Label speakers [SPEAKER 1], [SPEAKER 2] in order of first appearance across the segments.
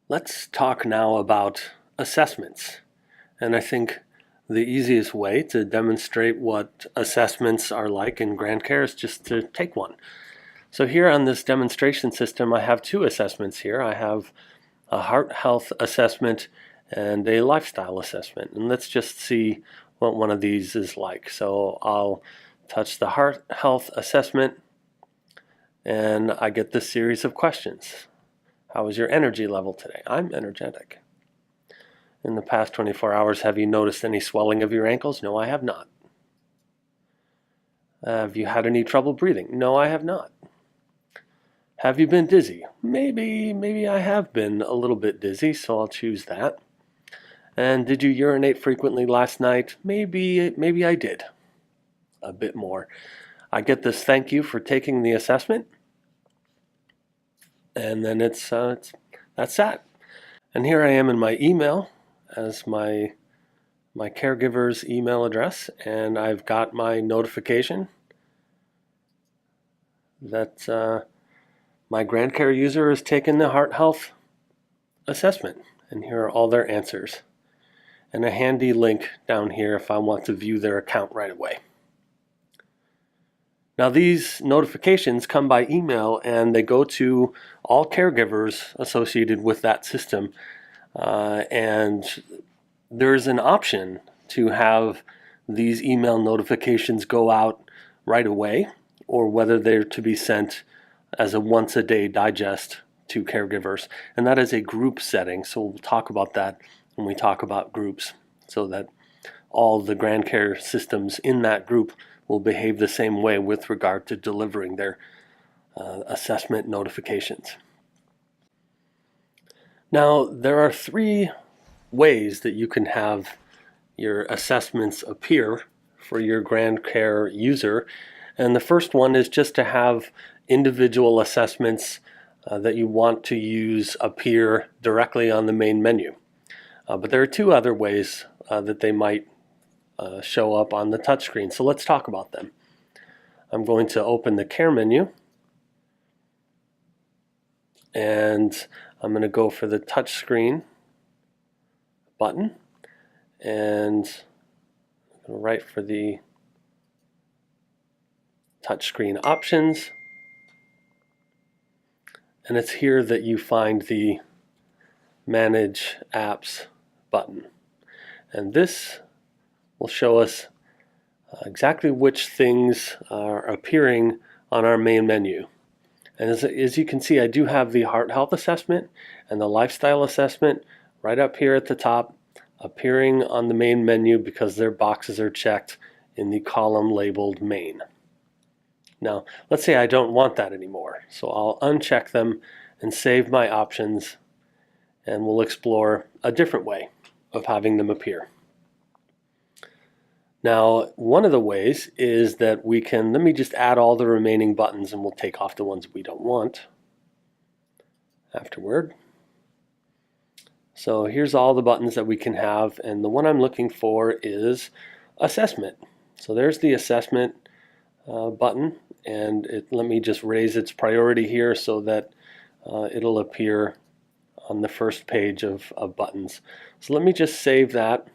[SPEAKER 1] Let's talk now about assessments. And I think the easiest way to demonstrate what assessments are like in GrandCare is just to take one. So here on this demonstration system, I have two assessments here. I have a heart health assessment and a lifestyle assessment. And let's just see what one of these is like. So I'll touch the heart health assessment and I get this series of questions. How is your energy level today? I'm energetic. In the past 24 hours, have you noticed any swelling of your ankles? No, I have not. Have you had any trouble breathing? No, I have not. Have you been dizzy? Maybe I have been a little bit dizzy, so I'll choose that. And did you urinate frequently last night? Maybe I did. A bit more. I get this thank you for taking the assessment. And then that's that. And here I am in my email as my caregiver's email address, and I've got my notification that my GrandCare user has taken the heart health assessment, and here are all their answers, and a handy link down here if I want to view their account right away. Now these notifications come by email and they go to all caregivers associated with that system, and there's an option to have these email notifications go out right away, or whether they're to be sent as a once-a-day digest to caregivers. And that is a group setting, so we'll talk about that when we talk about groups, so that all the GrandCare systems in that group will behave the same way with regard to delivering their assessment notifications. Now, there are three ways that you can have your assessments appear for your GrandCare user. And the first one is just to have individual assessments that you want to use appear directly on the main menu. But there are two other ways that they might show up on the touchscreen. So let's talk about them. I'm going to open the Care menu, and I'm going to go for the touchscreen button, and I'm going to write for the touchscreen options, and it's here that you find the Manage Apps button, and this will show us exactly which things are appearing on our main menu. And as you can see, I do have the heart health assessment and the lifestyle assessment right up here at the top, appearing on the main menu because their boxes are checked in the column labeled main. Now, let's say I don't want that anymore, so I'll uncheck them and save my options, and we'll explore a different way of having them appear. Now, one of the ways is that we can, let me just add all the remaining buttons and we'll take off the ones we don't want afterward. So here's all the buttons that we can have, and the one I'm looking for is assessment. So there's the assessment button, and let me just raise its priority here so that it'll appear on the first page of buttons. So let me just save that.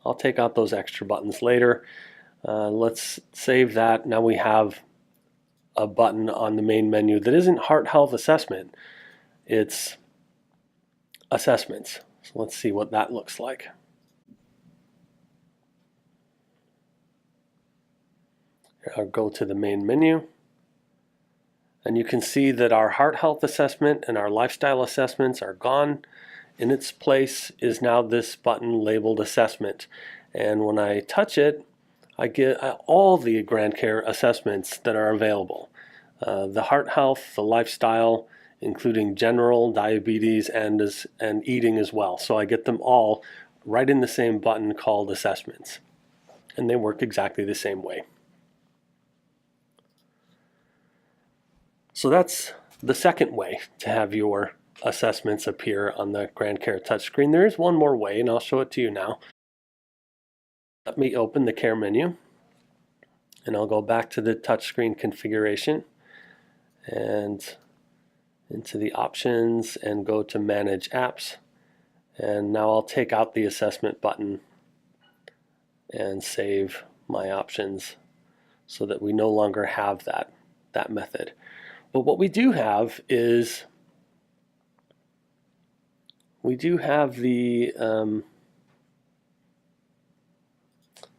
[SPEAKER 1] I'll take out those extra buttons later. Let's save that. Now we have a button on the main menu that isn't heart health assessment, it's assessments. So let's see what that looks like. I'll go to the main menu, and you can see that our heart health assessment and our lifestyle assessments are gone. In its place is now this button labeled assessment, and when I touch it, I get all the GrandCare assessments that are available. The heart health, the lifestyle, including general, diabetes, and eating as well. So I get them all right in the same button called assessments, and they work exactly the same way. So that's the second way to have your assessments appear on the GrandCare touchscreen. There is one more way, and I'll show it to you now. Let me open the Care menu, and I'll go back to the touchscreen configuration and into the options and go to Manage Apps. And now I'll take out the assessment button and save my options so that we no longer have that method. But what we do have is we do have the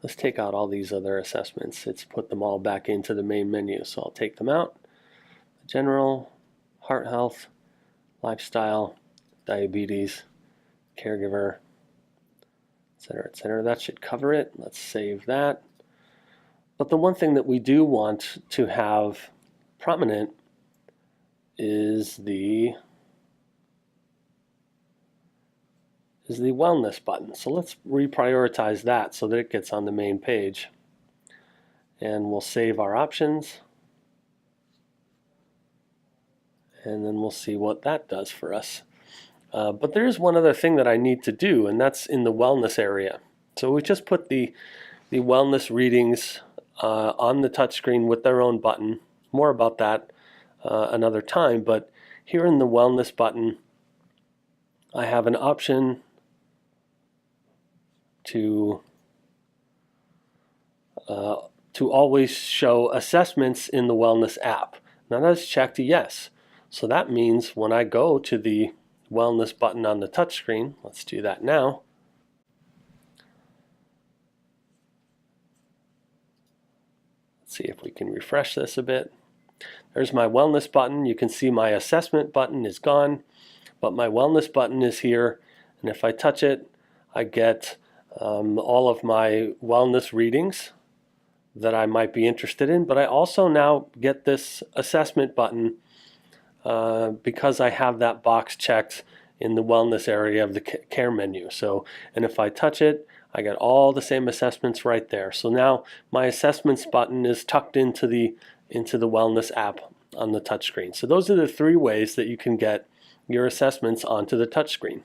[SPEAKER 1] let's take out all these other assessments. Let's put them all back into the main menu. So I'll take them out. General, heart health, lifestyle, diabetes, caregiver, etc., etc. That should cover it. Let's save that. But the one thing that we do want to have prominent is the wellness button. So let's reprioritize that so that it gets on the main page. And we'll save our options. And then we'll see what that does for us. But there's one other thing that I need to do, and that's in the wellness area. So we just put the wellness readings on the touchscreen with their own button. More about that another time, but here in the wellness button, I have an option to always show assessments in the wellness app. Now that's checked yes. So that means when I go to the wellness button on the touchscreen, let's do that now. Let's see if we can refresh this a bit. There's my wellness button. You can see my assessment button is gone, but my wellness button is here. And if I touch it, I get all of my wellness readings that I might be interested in, but I also now get this assessment button because I have that box checked in the wellness area of the care menu. So, and if I touch it, I get all the same assessments right there. So now my assessments button is tucked into the wellness app on the touchscreen. So those are the 3 ways that you can get your assessments onto the touchscreen.